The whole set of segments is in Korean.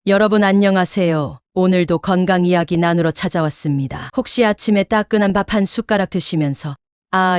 여러분 안녕하세요. 오늘도 건강 이야기 나누러 찾아왔습니다. 혹시 아침에 따끈한 밥 한 숟가락 드시면서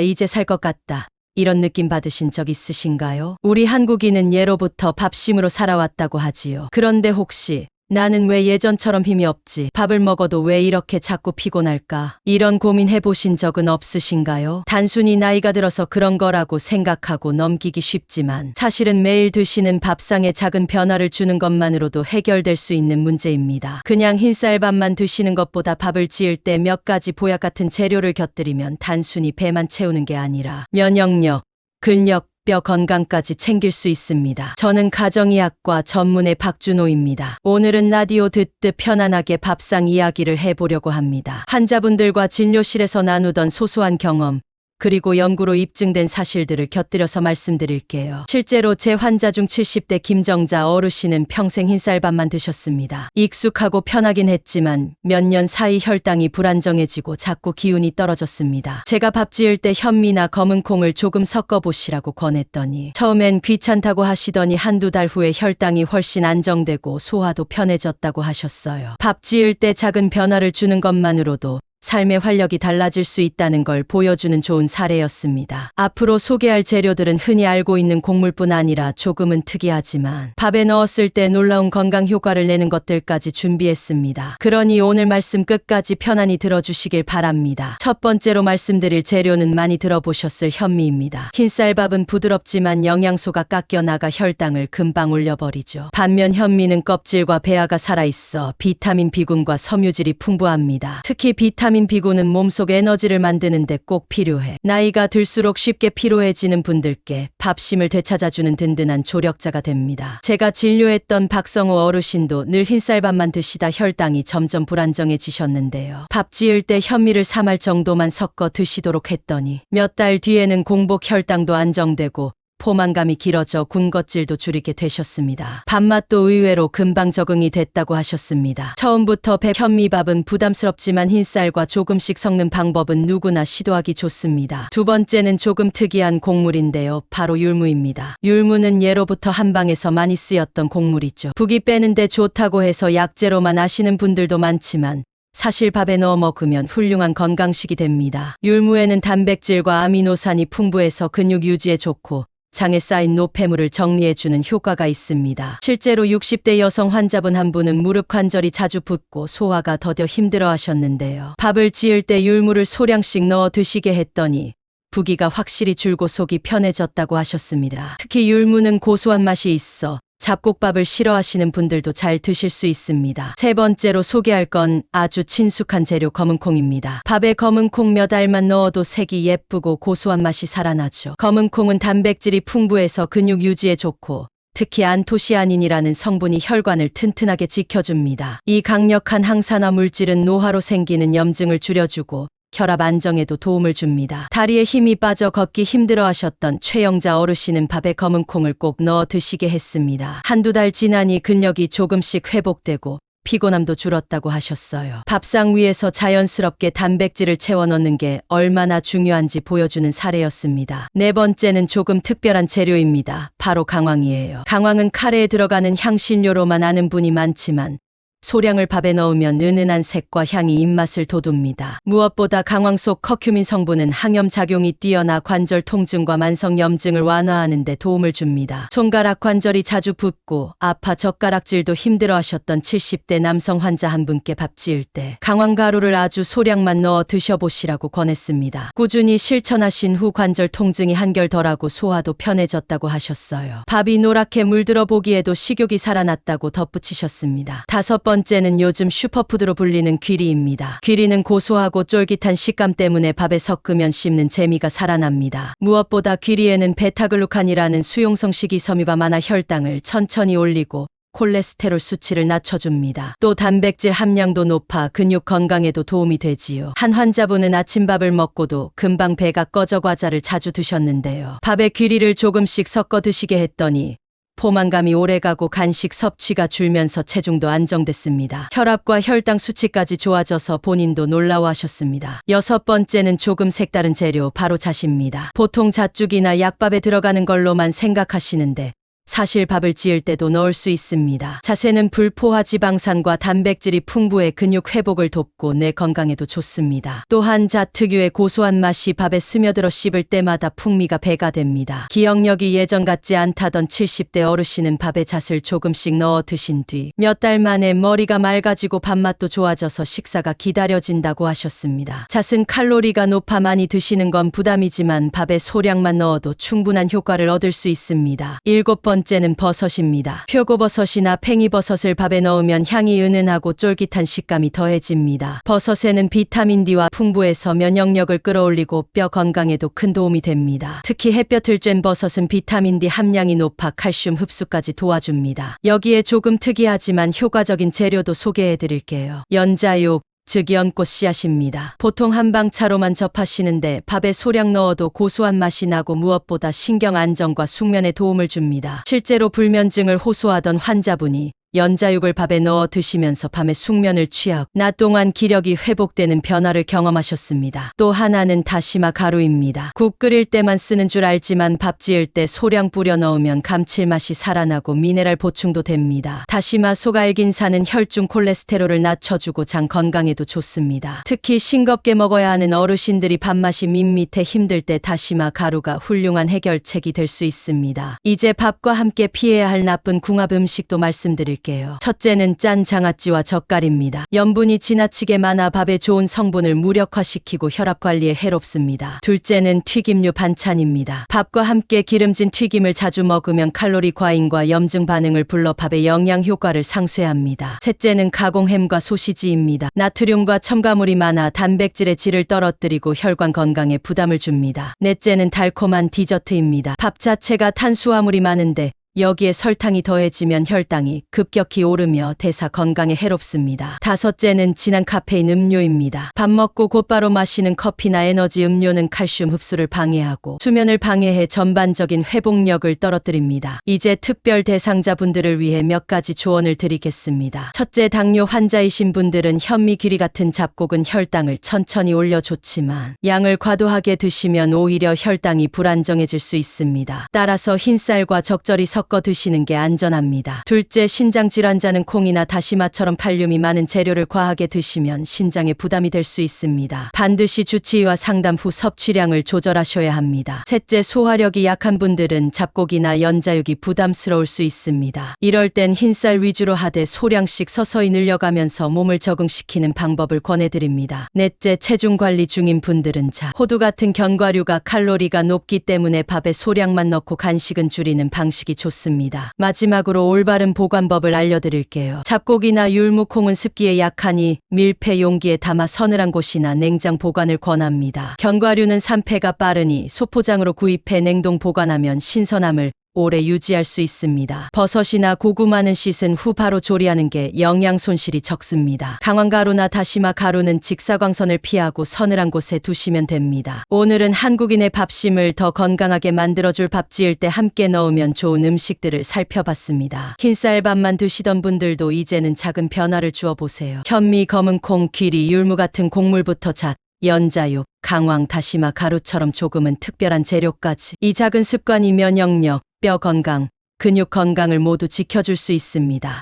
이제 살 것 같다, 이런 느낌 받으신 적 있으신가요? 우리 한국인은 예로부터 밥심으로 살아왔다고 하지요. 그런데 혹시 나는 왜 예전처럼 힘이 없지? 밥을 먹어도 왜 이렇게 자꾸 피곤할까? 이런 고민 해보신 적은 없으신가요? 단순히 나이가 들어서 그런 거라고 생각하고 넘기기 쉽지만 사실은 매일 드시는 밥상에 작은 변화를 주는 것만으로도 해결될 수 있는 문제입니다. 그냥 흰쌀밥만 드시는 것보다 밥을 지을 때 몇 가지 보약 같은 재료를 곁들이면 단순히 배만 채우는 게 아니라 면역력, 근력, 뼈 건강까지 챙길 수 있습니다. 저는 가정의학과 전문의 박준호입니다. 오늘은 라디오 듣듯 편안하게 밥상 이야기를 해보려고 합니다. 환자분들과 진료실에서 나누던 소소한 경험, 그리고 연구로 입증된 사실들을 곁들여서 말씀드릴게요. 실제로 제 환자 중 70대 김정자 어르신은 평생 흰쌀밥만 드셨습니다. 익숙하고 편하긴 했지만 몇 년 사이 혈당이 불안정해지고 자꾸 기운이 떨어졌습니다. 제가 밥 지을 때 현미나 검은 콩을 조금 섞어보시라고 권했더니 처음엔 귀찮다고 하시더니 한두 달 후에 혈당이 훨씬 안정되고 소화도 편해졌다고 하셨어요. 밥 지을 때 작은 변화를 주는 것만으로도 삶의 활력이 달라질 수 있다는 걸 보여주는 좋은 사례였습니다. 앞으로 소개할 재료들은 흔히 알고 있는 곡물뿐 아니라 조금은 특이하지만 밥에 넣었을 때 놀라운 건강 효과를 내는 것들까지 준비했습니다. 그러니 오늘 말씀 끝까지 편안히 들어주시길 바랍니다. 첫 번째로 말씀드릴 재료는 많이 들어보셨을 현미입니다. 흰쌀밥은 부드럽지만 영양소가 깎여 나가 혈당을 금방 올려버리죠. 반면 현미는 껍질과 배아가 살아있어 비타민 B군과 섬유질이 풍부합니다. 특히 비타민 B군은 몸속 에너지를 만드는데 꼭 필요해. 나이가 들수록 쉽게 피로해지는 분들께 밥심을 되찾아주는 든든한 조력자가 됩니다. 제가 진료했던 박성호 어르신도 늘 흰쌀밥만 드시다 혈당이 점점 불안정해지셨는데요. 밥 지을 때 현미를 3알 정도만 섞어 드시도록 했더니 몇 달 뒤에는 공복 혈당도 안정되고 포만감이 길어져 군것질도 줄이게 되셨습니다. 밥맛도 의외로 금방 적응이 됐다고 하셨습니다. 처음부터 현미밥은 부담스럽지만 흰쌀과 조금씩 섞는 방법은 누구나 시도하기 좋습니다. 두 번째는 조금 특이한 곡물인데요. 바로 율무입니다. 율무는 예로부터 한방에서 많이 쓰였던 곡물이죠. 부기 빼는데 좋다고 해서 약재로만 아시는 분들도 많지만 사실 밥에 넣어 먹으면 훌륭한 건강식이 됩니다. 율무에는 단백질과 아미노산이 풍부해서 근육 유지에 좋고 장에 쌓인 노폐물을 정리해주는 효과가 있습니다. 실제로 60대 여성 환자분 한 분은 무릎 관절이 자주 붓고 소화가 더뎌 힘들어 하셨는데요. 밥을 지을 때 율무를 소량씩 넣어 드시게 했더니 부기가 확실히 줄고 속이 편해졌다고 하셨습니다. 특히 율무는 고소한 맛이 있어 잡곡밥을 싫어하시는 분들도 잘 드실 수 있습니다. 세 번째로 소개할 건 아주 친숙한 재료 검은콩입니다. 밥에 검은콩 몇 알만 넣어도 색이 예쁘고 고소한 맛이 살아나죠. 검은콩은 단백질이 풍부해서 근육 유지에 좋고 특히 안토시아닌이라는 성분이 혈관을 튼튼하게 지켜줍니다. 이 강력한 항산화 물질은 노화로 생기는 염증을 줄여주고 혈압 안정에도 도움을 줍니다. 다리에 힘이 빠져 걷기 힘들어 하셨던 최영자 어르신은 밥에 검은콩을 꼭 넣어 드시게 했습니다. 한두 달 지나니 근력이 조금씩 회복되고 피곤함도 줄었다고 하셨어요. 밥상 위에서 자연스럽게 단백질을 채워 넣는 게 얼마나 중요한지 보여주는 사례였습니다. 네 번째는 조금 특별한 재료입니다. 바로 강황이에요. 강황은 카레에 들어가는 향신료로만 아는 분이 많지만 소량을 밥에 넣으면 은은한 색과 향이 입맛을 돋웁니다. 무엇보다 강황 속 커큐민 성분은 항염작용이 뛰어나 관절 통증과 만성염증을 완화하는 데 도움을 줍니다. 손가락 관절이 자주 붓고 아파 젓가락질도 힘들어하셨던 70대 남성 환자 한 분께 밥 지을 때 강황 가루를 아주 소량만 넣어 드셔보시라고 권했습니다. 꾸준히 실천하신 후 관절 통증이 한결 덜하고 소화도 편해졌다고 하셨어요. 밥이 노랗게 물들어 보기에도 식욕이 살아났다고 덧붙이셨습니다. 다섯 번째는 요즘 슈퍼푸드로 불리는 귀리입니다. 귀리는 고소하고 쫄깃한 식감 때문에 밥에 섞으면 씹는 재미가 살아납니다. 무엇보다 귀리에는 베타글루칸이라는 수용성 식이섬유가 많아 혈당을 천천히 올리고 콜레스테롤 수치를 낮춰줍니다. 또 단백질 함량도 높아 근육 건강에도 도움이 되지요. 한 환자분은 아침밥을 먹고도 금방 배가 꺼져 과자를 자주 드셨는데요. 밥에 귀리를 조금씩 섞어 드시게 했더니 포만감이 오래가고 간식 섭취가 줄면서 체중도 안정됐습니다. 혈압과 혈당 수치까지 좋아져서 본인도 놀라워하셨습니다. 여섯 번째는 조금 색다른 재료, 바로 잣입니다. 보통 잣죽이나 약밥에 들어가는 걸로만 생각하시는데 사실 밥을 지을 때도 넣을 수 있습니다. 자세는 불포화 지방산과 단백질이 풍부해 근육 회복을 돕고 내 건강에도 좋습니다. 또한 잣 특유의 고소한 맛이 밥에 스며들어 씹을 때마다 풍미가 배가 됩니다. 기억력이 예전 같지 않다던 70대 어르신은 밥에 잣을 조금씩 넣어 드신 뒤 몇 달 만에 머리가 맑아지고 밥맛도 좋아져서 식사가 기다려진다고 하셨습니다. 잣은 칼로리가 높아 많이 드시는 건 부담이지만 밥에 소량만 넣어도 충분한 효과를 얻을 수 있습니다. 7번째는 버섯입니다. 표고버섯이나 팽이버섯을 밥에 넣으면 향이 은은하고 쫄깃한 식감이 더해집니다. 버섯에는 비타민 D와 풍부해서 면역력을 끌어올리고 뼈 건강에도 큰 도움이 됩니다. 특히 햇볕을 쬐는 버섯은 비타민 D 함량이 높아 칼슘 흡수까지 도와줍니다. 여기에 조금 특이하지만 효과적인 재료도 소개해 드릴게요. 연자육, 즉 연꽃 씨앗입니다. 보통 한방차로만 접하시는데 밥에 소량 넣어도 고소한 맛이 나고 무엇보다 신경 안정과 숙면에 도움을 줍니다. 실제로 불면증을 호소하던 환자분이 연자육을 밥에 넣어 드시면서 밤에 숙면을 취하고 낮 동안 기력이 회복되는 변화를 경험하셨습니다. 또 하나는 다시마 가루입니다. 국 끓일 때만 쓰는 줄 알지만 밥 지을 때 소량 뿌려 넣으면 감칠맛이 살아나고 미네랄 보충도 됩니다. 다시마 속알긴산은 혈중 콜레스테롤을 낮춰주고 장 건강에도 좋습니다. 특히 싱겁게 먹어야 하는 어르신들이 밥맛이 밋밋해 힘들 때 다시마 가루가 훌륭한 해결책이 될 수 있습니다. 이제 밥과 함께 피해야 할 나쁜 궁합 음식도 말씀드릴게요. 첫째는 짠 장아찌와 젓갈입니다. 염분이 지나치게 많아 밥에 좋은 성분을 무력화시키고 혈압 관리에 해롭습니다. 둘째는 튀김류 반찬입니다. 밥과 함께 기름진 튀김을 자주 먹으면 칼로리 과잉과 염증 반응을 불러 밥의 영양 효과를 상쇄합니다. 셋째는 가공햄과 소시지입니다. 나트륨과 첨가물이 많아 단백질의 질을 떨어뜨리고 혈관 건강에 부담을 줍니다. 넷째는 달콤한 디저트입니다. 밥 자체가 탄수화물이 많은데 여기에 설탕이 더해지면 혈당이 급격히 오르며 대사 건강에 해롭습니다. 다섯째는 진한 카페인 음료입니다. 밥 먹고 곧바로 마시는 커피나 에너지 음료는 칼슘 흡수를 방해하고 수면을 방해해 전반적인 회복력을 떨어뜨립니다. 이제 특별 대상자분들을 위해 몇 가지 조언을 드리겠습니다. 첫째, 당뇨 환자이신 분들은 현미 귀리 같은 잡곡은 혈당을 천천히 올려 좋지만 양을 과도하게 드시면 오히려 혈당이 불안정해질 수 있습니다. 따라서 흰쌀과 적절히 섞어 드시는 게 안전합니다. 둘째, 신장 질환자는 콩이나 다시마처럼 칼륨이 많은 재료를 과하게 드시면 신장에 부담이 될 수 있습니다. 반드시 주치의와 상담 후 섭취량을 조절하셔야 합니다. 셋째, 소화력이 약한 분들은 잡곡이나 연자육이 부담스러울 수 있습니다. 이럴 땐 흰쌀 위주로 하되 소량씩 서서히 늘려가면서 몸을 적응시키는 방법을 권해드립니다. 넷째, 체중 관리 중인 분들은 자, 호두 같은 견과류가 칼로리가 높기 때문에 밥에 소량만 넣고 간식은 줄이는 방식이 좋습니다. 마지막으로 올바른 보관법을 알려드릴게요. 잡곡이나 율무콩은 습기에 약하니 밀폐 용기에 담아 서늘한 곳이나 냉장 보관을 권합니다. 견과류는 산패가 빠르니 소포장으로 구입해 냉동 보관하면 신선함을 오래 유지할 수 있습니다. 버섯이나 고구마는 씻은 후 바로 조리하는 게 영양 손실이 적습니다. 강황가루나 다시마 가루는 직사광선을 피하고 서늘한 곳에 두시면 됩니다. 오늘은 한국인의 밥심을 더 건강하게 만들어줄 밥 지을 때 함께 넣으면 좋은 음식들을 살펴봤습니다. 흰쌀밥만 드시던 분들도 이제는 작은 변화를 주어보세요. 현미, 검은콩, 귀리, 율무 같은 곡물부터 잣, 연자육, 강황, 다시마 가루처럼 조금은 특별한 재료까지 이 작은 습관이 면역력, 뼈 건강, 근육 건강을 모두 지켜줄 수 있습니다.